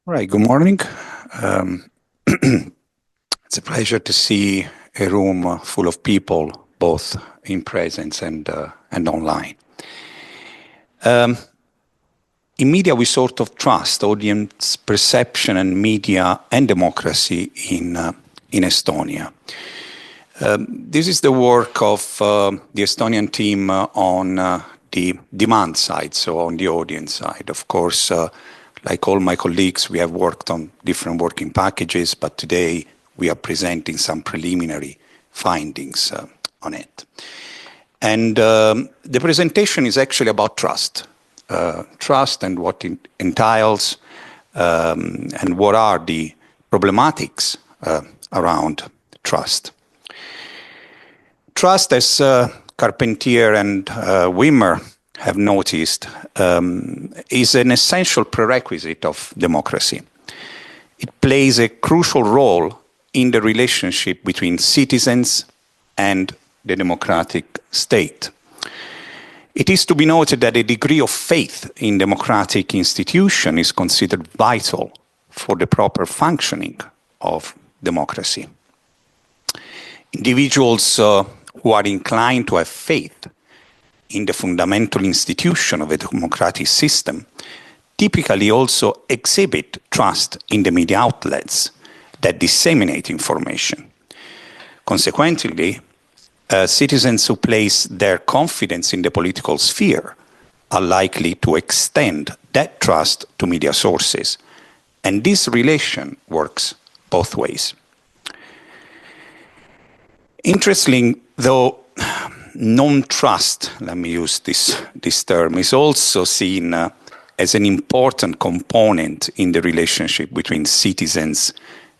All right, good morning. Um, it's a pleasure to see a room full of people, both in presence and online. Um, in media, we sort of trust audience perception and media and democracy in Estonia. This is the work of the Estonian team on the demand side, so on the audience side. Of course, like all my colleagues, we have worked on different working packages, but today we are presenting some preliminary findings on it. And the presentation is actually about trust. Trust and what it entails, and what are the problematics around trust. Trust, as Carpentier and Wimmer have noticed, is an essential prerequisite of democracy. It plays a crucial role in the relationship between citizens and the democratic state. It is to be noted that a degree of faith in democratic institutions is considered vital for the proper functioning of democracy. Individuals who are inclined to have faith in the fundamental institution of a democratic system typically also exhibit trust in the media outlets that disseminate information. Consequently, citizens who place their confidence in the political sphere are likely to extend that trust to media sources. And this relation works both ways. Interestingly, though, non-trust, let me use this term, is also seen as an important component in the relationship between citizens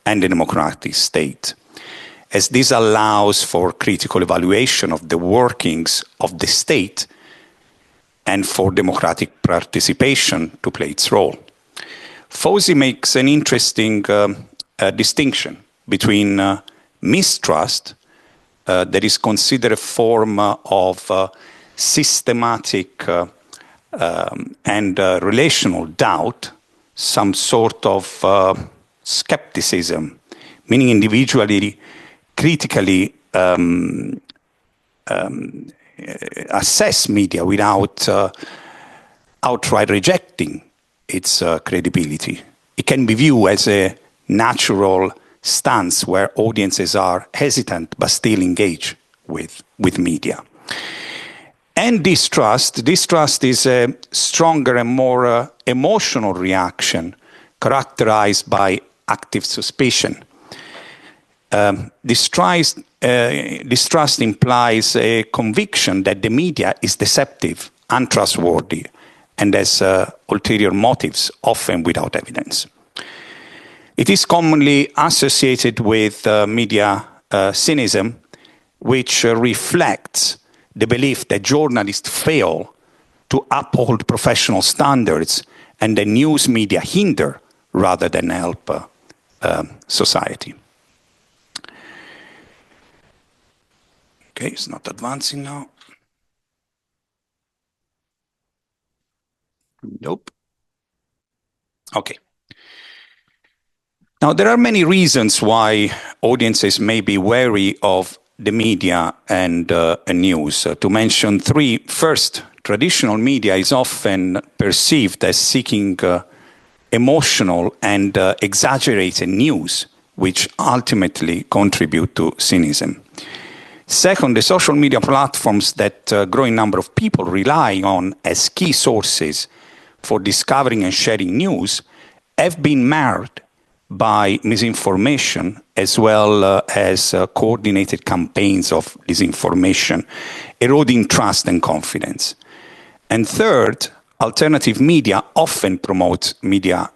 and the democratic state, as this allows for critical evaluation of the workings of the state and for democratic participation to play its role. Fosy makes an interesting distinction between mistrust, that is considered a form of systematic and relational doubt, some sort of skepticism, meaning individually, critically assess media without outright rejecting its credibility. It can be viewed as a natural stance where audiences are hesitant but still engage with media. And distrust is a stronger and more emotional reaction characterized by active suspicion. Distrust implies a conviction that the media is deceptive, untrustworthy, and has ulterior motives, often without evidence. It is commonly associated with media cynicism, which reflects the belief that journalists fail to uphold professional standards and the news media hinder rather than help society. Okay, it's not advancing now. Nope. Okay. Now, there are many reasons why audiences may be wary of the media and news. To mention three, first, traditional media is often perceived as seeking emotional and exaggerated news, which ultimately contribute to cynicism. Second, the social media platforms that a growing number of people rely on as key sources for discovering and sharing news have been marred by misinformation as well as coordinated campaigns of disinformation, eroding trust and confidence. And third, alternative media often promote media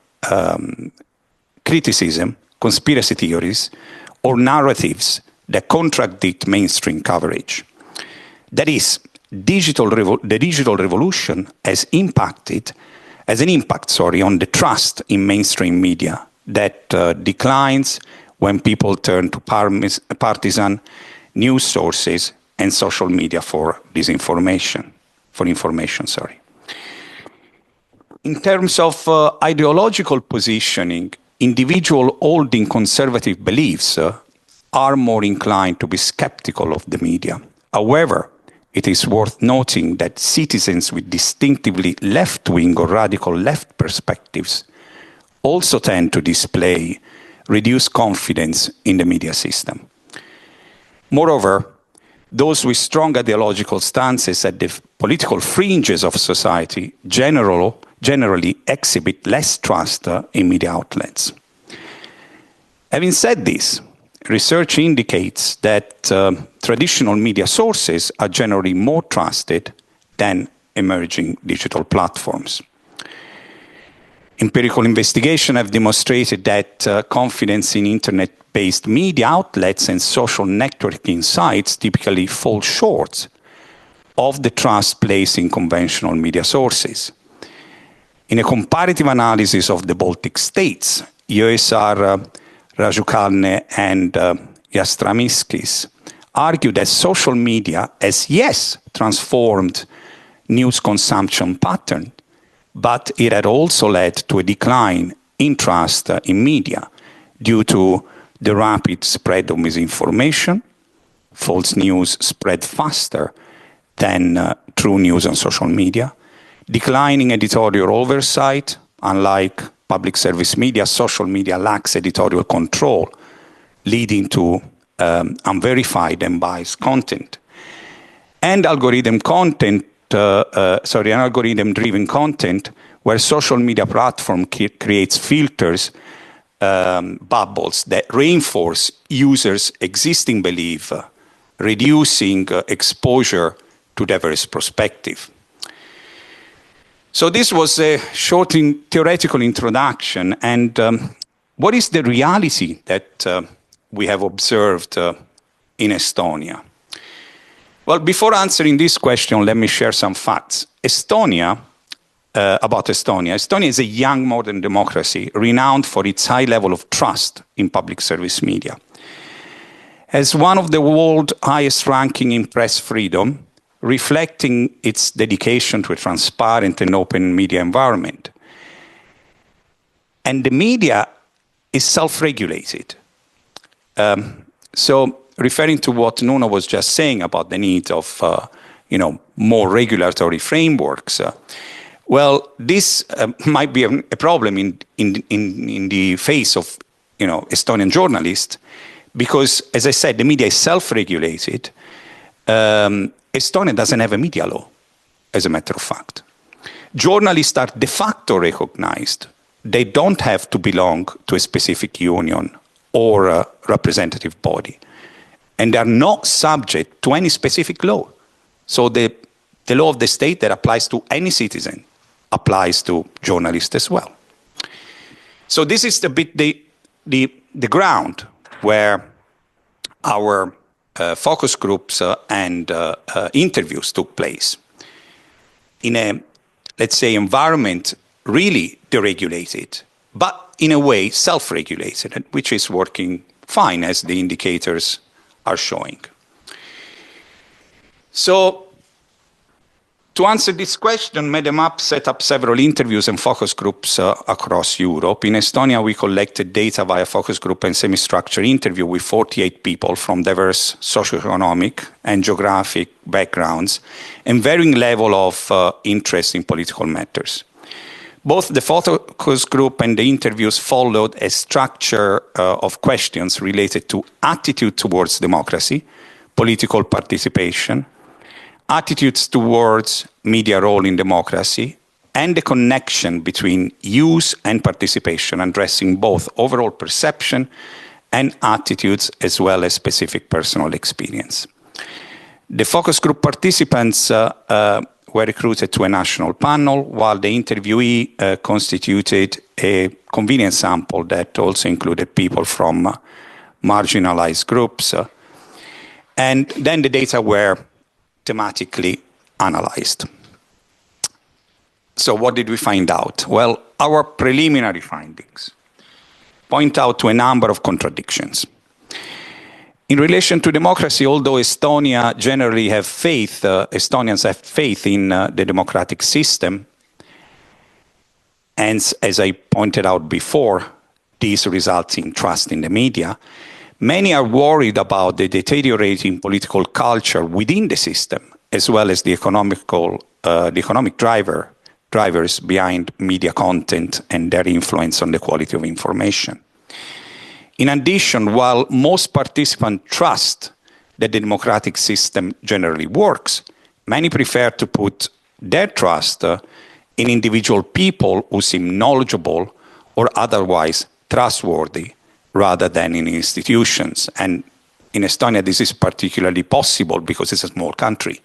criticism, conspiracy theories, or narratives that contradict mainstream coverage. That is, the digital revolution has an impact on the trust in mainstream media that declines when people turn to partisan news sources and social media for information. In terms of ideological positioning, individuals holding conservative beliefs are more inclined to be skeptical of the media. However, it is worth noting that citizens with distinctively left-wing or radical left perspectives also tend to display reduced confidence in the media system. Moreover, those with strong ideological stances at the political fringes of society generally exhibit less trust in media outlets. Having said this, research indicates that traditional media sources are generally more trusted than emerging digital platforms. Empirical investigations have demonstrated that confidence in internet-based media outlets and social networking sites typically fall short of the trust placed in conventional media sources. In a comparative analysis of the Baltic states, USR Rajukalne and Jastramiskis argue that social media has, yes, transformed news consumption pattern, but it had also led to a decline in trust in media due to the rapid spread of misinformation. False news spread faster than true news on social media. Declining editorial oversight, unlike public service media, social media lacks editorial control, leading to unverified and biased content. And algorithm-driven content, where social media platform creates filters, bubbles that reinforce users' existing belief, reducing exposure to diverse perspective. So this was a short theoretical introduction, and what is the reality that we have observed in Estonia? Well, before answering this question, let me share some facts. Estonia is a young modern democracy renowned for its high level of trust in public service media. As one of the world's highest ranking in press freedom, reflecting its dedication to a transparent and open media environment. And the media is self-regulated. So referring to what Nuno was just saying about the need of more regulatory frameworks, well, this might be a problem in the face of Estonian journalists, because, as I said, the media is self-regulated. Estonia doesn't have a media law, as a matter of fact. Journalists are de facto recognized. They don't have to belong to a specific union or a representative body. And they are not subject to any specific law. So the law of the state that applies to any citizen applies to journalists as well. So this is the ground where our focus groups and interviews took place in a, let's say, environment really deregulated, but in a way self-regulated, which is working fine, as the indicators are showing. So, to answer this question, Medemap set up several interviews and focus groups across Europe. In Estonia, we collected data via focus group and semi-structured interview with 48 people from diverse socioeconomic and geographic backgrounds and varying level of interest in political matters. Both the focus group and the interviews followed a structure of questions related to attitude towards democracy, political participation, attitudes towards media role in democracy, and the connection between use and participation, addressing both overall perception and attitudes as well as specific personal experience. The focus group participants were recruited to a national panel, while the interviewee constituted a convenient sample that also included people from marginalized groups. And then the data were thematically analyzed. So what did we find out? Well, our preliminary findings point out to a number of contradictions. In relation to democracy, although Estonians have faith in the democratic system, And as I pointed out before, this results in trust in the media. Many are worried about the deteriorating political culture within the system, as well as the economic drivers behind media content and their influence on the quality of information. In addition, while most participants trust that the democratic system generally works, many prefer to put their trust in individual people who seem knowledgeable or otherwise trustworthy rather than in institutions. And in Estonia, this is particularly possible because it's a small country.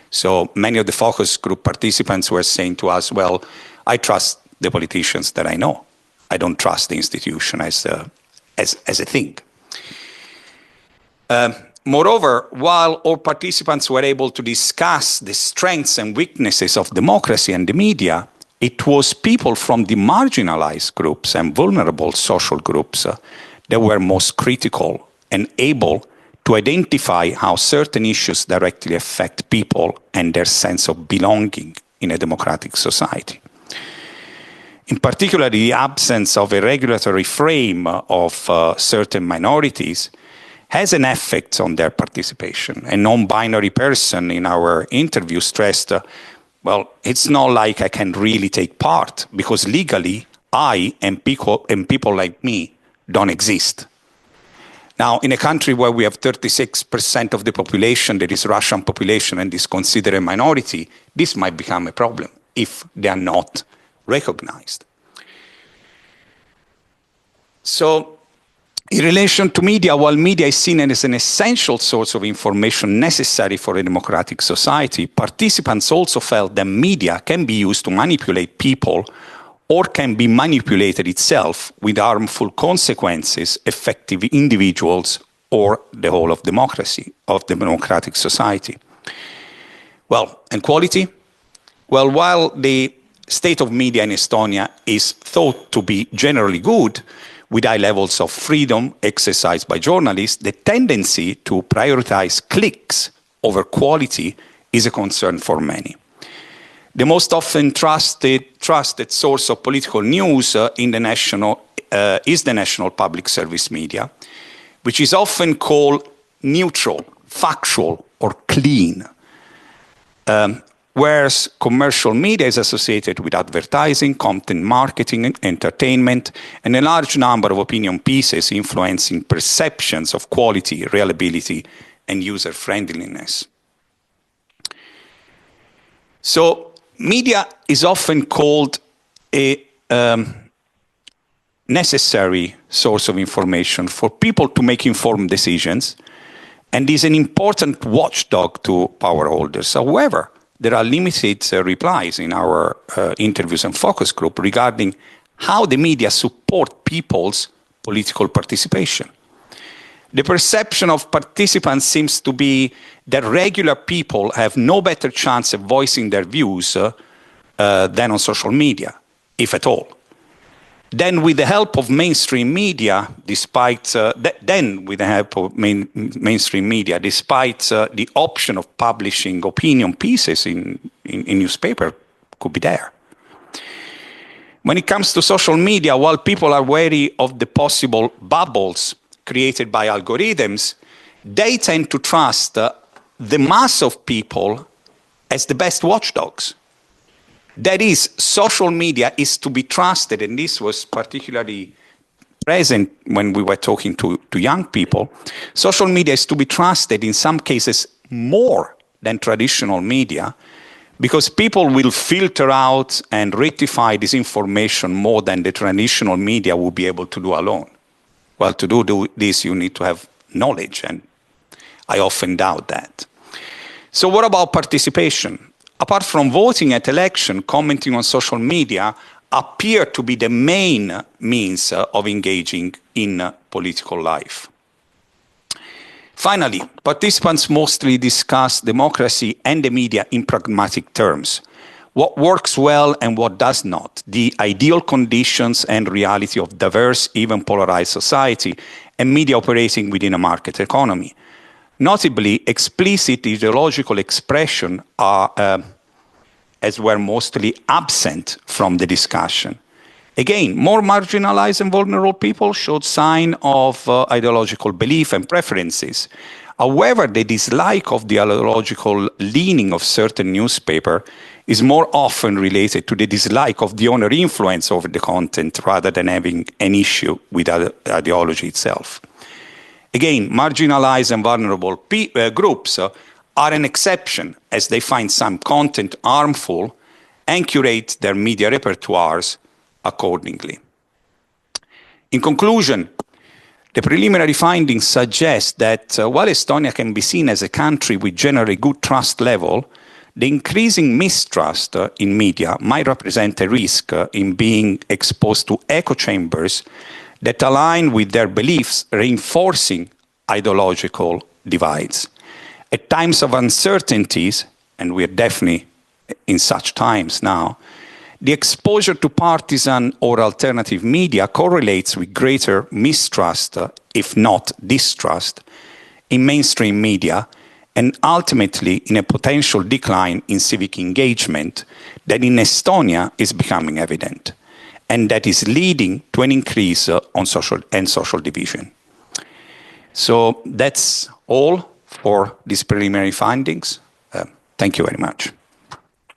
So many of the focus group participants were saying to us, well, I trust the politicians that I know. I don't trust the institution as a thing. Moreover, while all participants were able to discuss the strengths and weaknesses of democracy and the media, it was people from the marginalized groups and vulnerable social groups that were most critical and able to identify how certain issues directly affect people and their sense of belonging in a democratic society. In particular, the absence of a regulatory frame of certain minorities has an effect on their participation. A non-binary person in our interview stressed, well, it's not like I can really take part because legally I and people like me don't exist. Now, in a country where we have 36% of the population that is Russian population and is considered a minority, this might become a problem if they are not recognized. So, in relation to media, while media is seen as an essential source of information necessary for a democratic society, participants also felt that media can be used to manipulate people or can be manipulated itself with harmful consequences affecting individuals or the whole of democracy, of the democratic society. Well, and quality? Well, while the state of media in Estonia is thought to be generally good, with high levels of freedom exercised by journalists, the tendency to prioritize clicks over quality is a concern for many. The most often trusted source of political news is the national public service media, which is often called neutral, factual, or clean, whereas commercial media is associated with advertising, content marketing, entertainment, and a large number of opinion pieces influencing perceptions of quality, reliability, and user-friendliness. So, media is often called a necessary source of information for people to make informed decisions, and is an important watchdog to power holders. However, there are limited replies in our interviews and focus group regarding how the media support people's political participation. The perception of participants seems to be that regular people have no better chance of voicing their views than on social media, if at all. Then, with the help of mainstream media, despite the option of publishing opinion pieces in newspaper could be there. When it comes to social media, while people are wary of the possible bubbles created by algorithms, they tend to trust the mass of people as the best watchdogs. That is, social media is to be trusted, and this was particularly present when we were talking to young people. Social media is to be trusted in some cases more than traditional media, because people will filter out and rectify this information more than the traditional media will be able to do alone. Well, to do this, you need to have knowledge, and I often doubt that. So what about participation? Apart from voting at election, commenting on social media appear to be the main means of engaging in political life. Finally, participants mostly discuss democracy and the media in pragmatic terms. What works well and what does not, the ideal conditions and reality of diverse, even polarized society, and media operating within a market economy. Notably, explicit ideological expression are, as were mostly absent from the discussion. Again, more marginalized and vulnerable people showed sign of ideological belief and preferences. However, the dislike of the ideological leaning of certain newspaper is more often related to the dislike of the owner influence over the content rather than having an issue with ideology itself. Again, marginalized and vulnerable groups are an exception as they find some content harmful and curate their media repertoires accordingly. In conclusion, the preliminary findings suggest that while Estonia can be seen as a country with generally good trust level, the increasing mistrust in media might represent a risk in being exposed to echo chambers that align with their beliefs, reinforcing ideological divides. At times of uncertainties, and we're definitely in such times now, the exposure to partisan or alternative media correlates with greater mistrust, if not distrust, in mainstream media, and ultimately in a potential decline in civic engagement that in Estonia is becoming evident, and that is leading to an increase on social division. So that's all for these preliminary findings. Thank you very much.